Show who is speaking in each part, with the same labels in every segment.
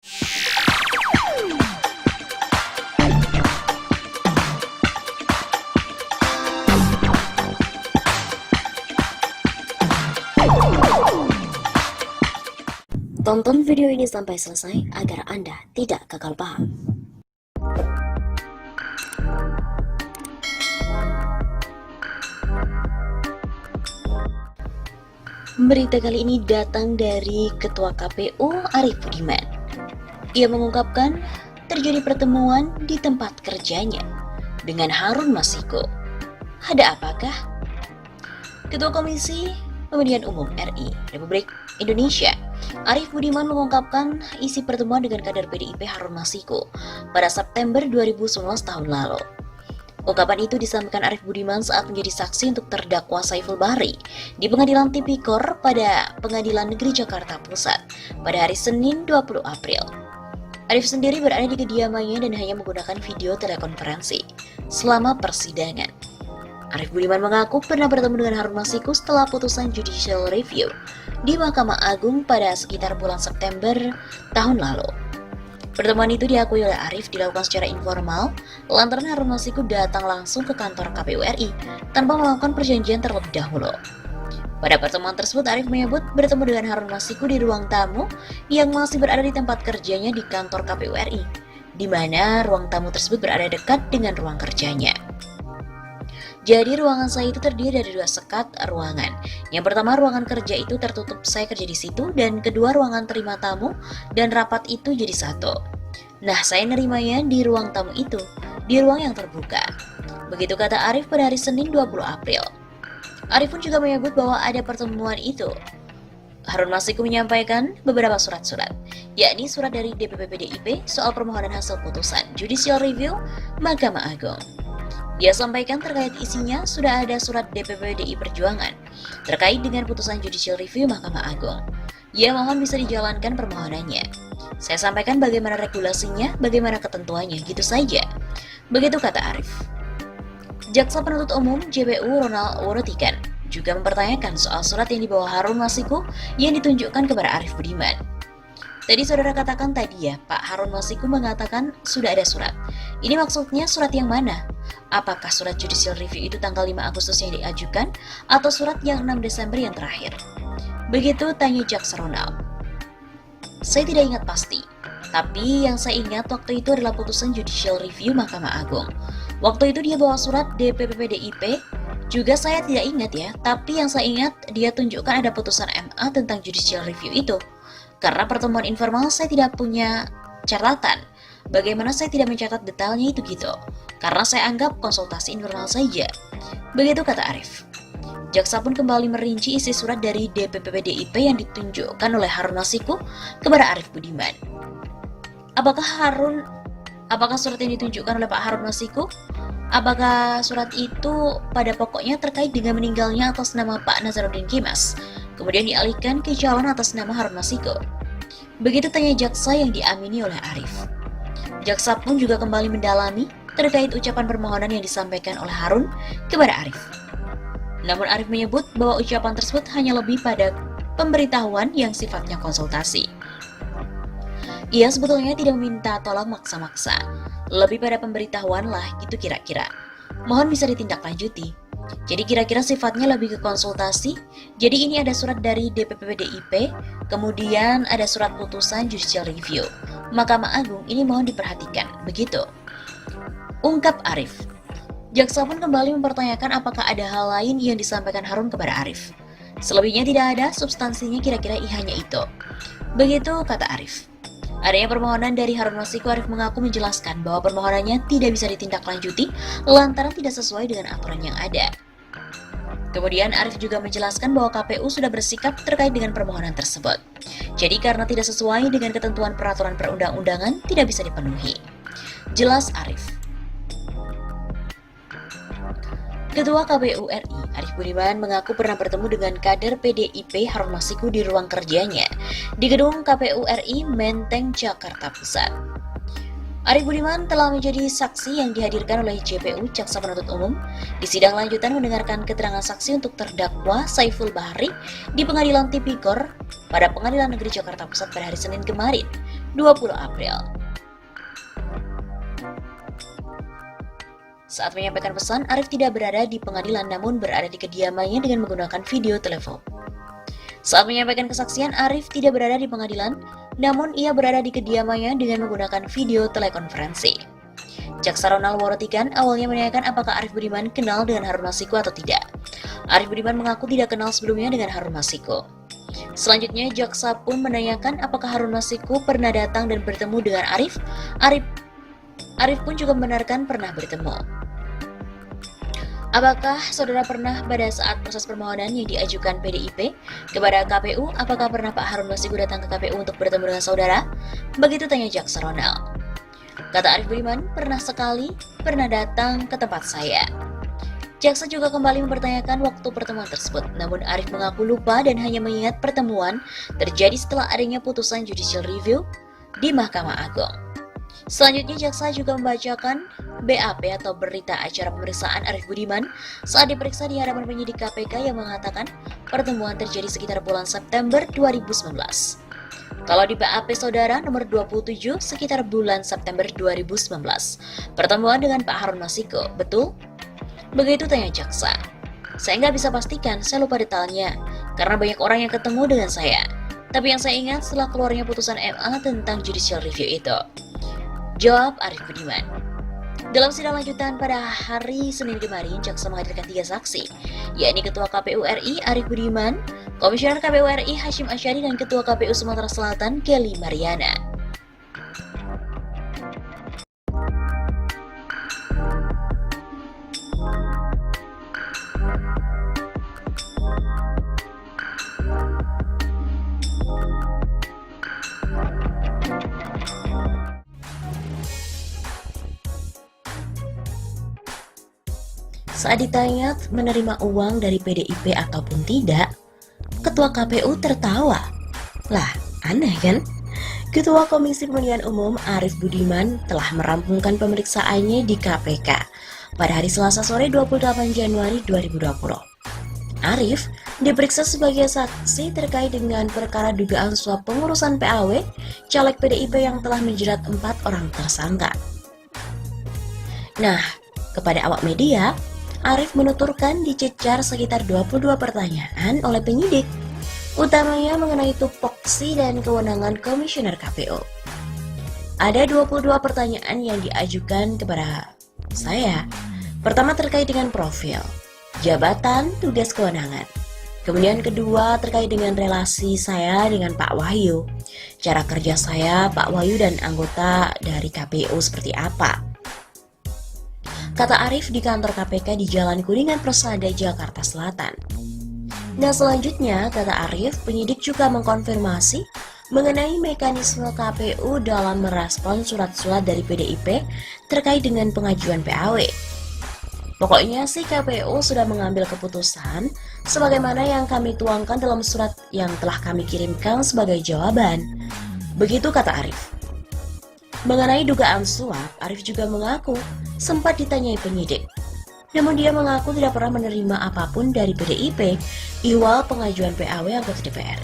Speaker 1: Tonton video ini sampai selesai agar Anda tidak gagal paham. Berita kali ini datang dari Ketua KPU Arief Budiman. Ia mengungkapkan terjadi pertemuan di tempat kerjanya dengan Harun Masiku. Ada apakah? Ketua Komisi Pemilihan Umum RI Republik Indonesia Arief Budiman mengungkapkan isi pertemuan dengan kader PDIP Harun Masiku pada September 2019 tahun lalu. Ungkapan itu disampaikan Arief Budiman saat menjadi saksi untuk terdakwa Saiful Bahri di Pengadilan Tipikor pada Pengadilan Negeri Jakarta Pusat pada hari Senin 20 April. Arief sendiri berada di kediamannya dan hanya menggunakan video telekonferensi selama persidangan. Arief Budiman mengaku pernah bertemu dengan Harun Masiku setelah putusan Judicial Review di Mahkamah Agung pada sekitar bulan September tahun lalu. Pertemuan itu diakui oleh Arief dilakukan secara informal lantaran Harun Masiku datang langsung ke kantor KPU RI tanpa melakukan perjanjian terlebih dahulu. Pada pertemuan tersebut, Arief menyebut bertemu dengan Harun Masiku di ruang tamu yang masih berada di tempat kerjanya di kantor KPU RI, di mana ruang tamu tersebut berada dekat dengan ruang kerjanya. Jadi ruangan saya itu terdiri dari dua sekat ruangan. Yang pertama ruangan kerja itu tertutup, saya kerja di situ, dan kedua ruangan terima tamu dan rapat itu jadi satu. Nah, saya nerimanya di ruang tamu itu, di ruang yang terbuka. Begitu kata Arief pada hari Senin 20 April. Arief pun juga menyebut bahwa ada pertemuan itu. Harun Masiku menyampaikan beberapa surat-surat, yakni surat dari DPP PDIP soal permohonan hasil putusan Judicial Review Mahkamah Agung. Dia sampaikan terkait isinya sudah ada surat DPP PDI Perjuangan terkait dengan putusan Judicial Review Mahkamah Agung. Ia mohon bisa dijalankan permohonannya. Saya sampaikan bagaimana regulasinya, bagaimana ketentuannya, gitu saja. Begitu kata Arief. Jaksa Penuntut Umum JPU Ronald Worotikan juga mempertanyakan soal surat yang dibawa Harun Masiku yang ditunjukkan kepada Arief Budiman. Tadi saudara katakan tadi ya, Pak Harun Masiku mengatakan sudah ada surat. Ini maksudnya surat yang mana? Apakah surat Judicial Review itu tanggal 5 Agustus yang diajukan atau surat yang 6 Desember yang terakhir? Begitu tanya Jaksa Ronald. Saya tidak ingat pasti, tapi yang saya ingat waktu itu adalah putusan Judicial Review Mahkamah Agung. Waktu itu dia bawa surat DPP PDIP, juga saya tidak ingat ya, tapi yang saya ingat dia tunjukkan ada putusan MA tentang Judicial Review itu. Karena pertemuan informal saya tidak punya catatan. Bagaimana saya tidak mencatat detailnya itu gitu. Karena saya anggap konsultasi informal saja. Begitu kata Arief. Jaksa pun kembali merinci isi surat dari DPP PDIP yang ditunjukkan oleh Harun Masiku kepada Arief Budiman. Apakah surat yang ditunjukkan oleh Pak Harun Masiku? Apakah surat itu pada pokoknya terkait dengan meninggalnya atas nama Pak Nazarudin Kemas, kemudian dialihkan ke calon atas nama Harun Masiku? Begitu tanya jaksa yang diamini oleh Arief. Jaksa pun juga kembali mendalami terkait ucapan permohonan yang disampaikan oleh Harun kepada Arief. Namun Arief menyebut bahwa ucapan tersebut hanya lebih pada pemberitahuan yang sifatnya konsultasi. Ia sebetulnya tidak meminta tolong maksa-maksa, lebih pada pemberitahuan lah gitu kira-kira. Mohon bisa ditindaklanjuti. Jadi kira-kira sifatnya lebih ke konsultasi. Jadi ini ada surat dari DPP PDIP, kemudian ada surat putusan Judicial Review Mahkamah Agung, ini mohon diperhatikan, begitu ungkap Arief. Jaksa pun kembali mempertanyakan apakah ada hal lain yang disampaikan Harun kepada Arief. Selebihnya tidak ada, substansinya kira-kira hanya itu. Begitu kata Arief. Adanya permohonan dari Harun Masiku, Arief mengaku menjelaskan bahwa permohonannya tidak bisa ditindaklanjuti lantaran tidak sesuai dengan aturan yang ada. Kemudian Arief juga menjelaskan bahwa KPU sudah bersikap terkait dengan permohonan tersebut. Jadi karena tidak sesuai dengan ketentuan peraturan perundang-undangan tidak bisa dipenuhi. Jelas Arief. Ketua KPU RI, Arief Budiman mengaku pernah bertemu dengan kader PDIP Harun Masiku di ruang kerjanya di gedung KPU RI Menteng, Jakarta Pusat. Arief Budiman telah menjadi saksi yang dihadirkan oleh JPU Jaksa Penuntut Umum di sidang lanjutan mendengarkan keterangan saksi untuk terdakwa Saiful Bahri di Pengadilan Tipikor pada Pengadilan Negeri Jakarta Pusat pada hari Senin kemarin, 20 April. Saat menyampaikan pesan, Arif tidak berada di pengadilan namun berada di kediamannya dengan menggunakan video telepon. Saat menyampaikan kesaksian, Arif tidak berada di pengadilan, namun ia berada di kediamannya dengan menggunakan video telekonferensi. Jaksa Ronald Worotikan awalnya menanyakan apakah Arif Budiman kenal dengan Harun Masiku atau tidak. Arif Budiman mengaku tidak kenal sebelumnya dengan Harun Masiku. Selanjutnya, jaksa pun menanyakan apakah Harun Masiku pernah datang dan bertemu dengan Arif. Arif pun juga membenarkan pernah bertemu. Apakah saudara pernah pada saat proses permohonan yang diajukan PDIP kepada KPU, apakah pernah Pak Harun Masiku datang ke KPU untuk bertemu dengan saudara? Begitu tanya jaksa Ronald. Kata Arif Budiman, pernah datang ke tempat saya. Jaksa juga kembali mempertanyakan waktu pertemuan tersebut, namun Arif mengaku lupa dan hanya mengingat pertemuan terjadi setelah adanya putusan judicial review di Mahkamah Agung. Selanjutnya, jaksa juga membacakan BAP atau berita acara pemeriksaan Arif Budiman saat diperiksa di hadapan penyidik KPK yang mengatakan pertemuan terjadi sekitar bulan September 2019. Kalau di BAP saudara nomor 27 sekitar bulan September 2019, pertemuan dengan Pak Harun Masiku, betul? Begitu tanya jaksa. Saya nggak bisa pastikan, saya lupa detailnya, karena banyak orang yang ketemu dengan saya. Tapi yang saya ingat setelah keluarnya putusan MA tentang judicial review itu. Jawab Arif Budiman. Dalam sidang lanjutan pada hari Senin kemarin, jaksa menghadirkan 3 saksi, yakni Ketua KPU RI Arif Budiman, Komisioner KPU RI Hashim Asyari, dan Ketua KPU Sumatera Selatan Kelly Mariana. Saat ditanya menerima uang dari PDIP ataupun tidak, Ketua KPU tertawa. Lah, aneh kan? Ketua Komisi Pemilihan Umum Arif Budiman telah merampungkan pemeriksaannya di KPK pada hari Selasa sore 28 Januari 2020. Arif diperiksa sebagai saksi terkait dengan perkara dugaan suap pengurusan PAW caleg PDIP yang telah menjerat 4 orang tersangka. Nah, kepada awak media, Arif menuturkan dicecar sekitar 22 pertanyaan oleh penyidik, utamanya mengenai tupoksi dan kewenangan komisioner KPU. Ada 22 pertanyaan yang diajukan kepada saya. Pertama terkait dengan profil, jabatan, tugas, kewenangan. Kemudian kedua terkait dengan relasi saya dengan Pak Wahyu, cara kerja saya, Pak Wahyu dan anggota dari KPU seperti apa. Kata Arif di kantor KPK di Jalan Kuningan Persada, Jakarta Selatan. Nah, selanjutnya, kata Arif, penyidik juga mengkonfirmasi mengenai mekanisme KPU dalam merespon surat-surat dari PDIP terkait dengan pengajuan PAW. Pokoknya sih KPU sudah mengambil keputusan sebagaimana yang kami tuangkan dalam surat yang telah kami kirimkan sebagai jawaban. Begitu kata Arif. Mengenai dugaan suap, Arif juga mengaku sempat ditanyai penyidik. Namun dia mengaku tidak pernah menerima apapun dari PDIP ihwal pengajuan PAW anggota DPR.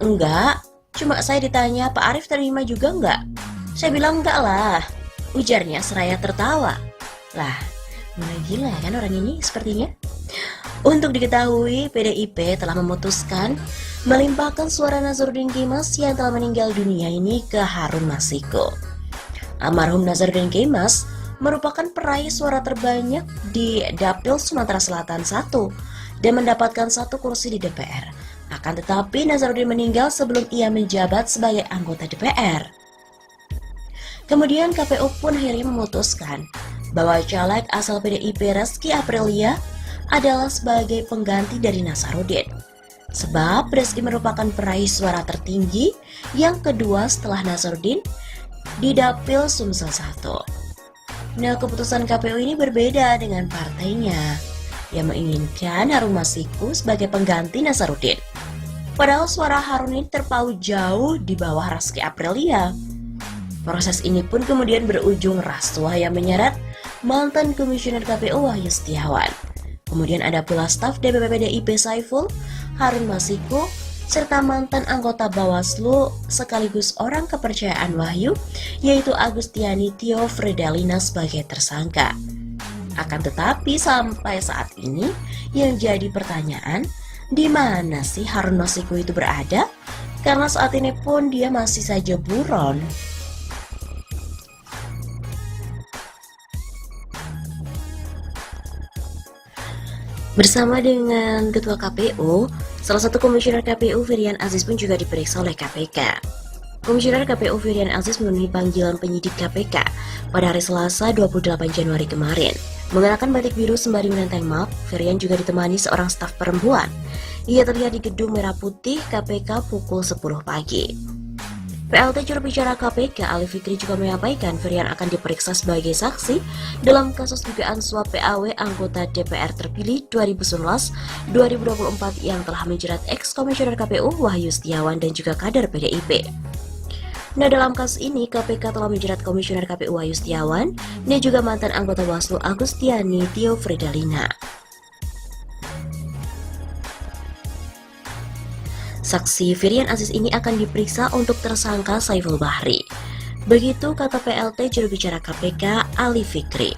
Speaker 1: Enggak, cuma saya ditanya Pak Arif terima juga enggak? Saya bilang enggak lah, ujarnya seraya tertawa. Lah, mulai gila kan orang ini sepertinya? Untuk diketahui, PDIP telah memutuskan melimpahkan suara Nazarudin Kemas yang telah meninggal dunia ini ke Harun Masiku. Almarhum Nazarudin Kemas merupakan peraih suara terbanyak di Dapil Sumatera Selatan 1 dan mendapatkan 1 kursi di DPR. Akan tetapi Nazarudin meninggal sebelum ia menjabat sebagai anggota DPR. Kemudian KPU pun akhirnya memutuskan bahwa caleg asal PDIP Reski Aprilia adalah sebagai pengganti dari Nazarudin. Sebab Reski merupakan peraih suara tertinggi yang kedua setelah Nazarudin di Dapil Sumsel 1. Nah, keputusan KPU ini berbeda dengan partainya yang menginginkan Harun Masiku sebagai pengganti Nazarudin. Padahal suara Harun ini terpaut jauh di bawah Reski Aprilia. Proses ini pun kemudian berujung rasuah yang menyeret mantan Komisioner KPU Wahyu Setiawan. Kemudian ada pula staf DPP PDIP Saiful, Harun Masiku, serta mantan anggota Bawaslu sekaligus orang kepercayaan Wahyu, yaitu Agustiani Tio Fridelina sebagai tersangka. Akan tetapi sampai saat ini yang jadi pertanyaan, di mana sih Harun Masiku itu berada? Karena saat ini pun dia masih saja buron. Bersama dengan Ketua KPU, salah satu Komisioner KPU Firian Aziz pun juga diperiksa oleh KPK. Komisioner KPU Firian Aziz memenuhi panggilan penyidik KPK pada hari Selasa 28 Januari kemarin. Mengenakan batik biru sembari menenteng map, Firian juga ditemani seorang staf perempuan. Ia terlihat di Gedung Merah Putih KPK pukul 10 pagi. PLT juru bicara KPK Ali Fikri juga menyampaikan Firian akan diperiksa sebagai saksi dalam kasus dugaan suap PAW anggota DPR terpilih 2019-2024 yang telah menjerat ex-komisioner KPU Wahyu Setiawan dan juga kader PDIP. Nah, dalam kasus ini KPK telah menjerat komisioner KPU Wahyu Setiawan dan juga mantan anggota Bawaslu Agustiani Tio Fridelina. Saksi Firian Aziz ini akan diperiksa untuk tersangka Saiful Bahri. Begitu kata PLT juru bicara KPK Ali Fikri.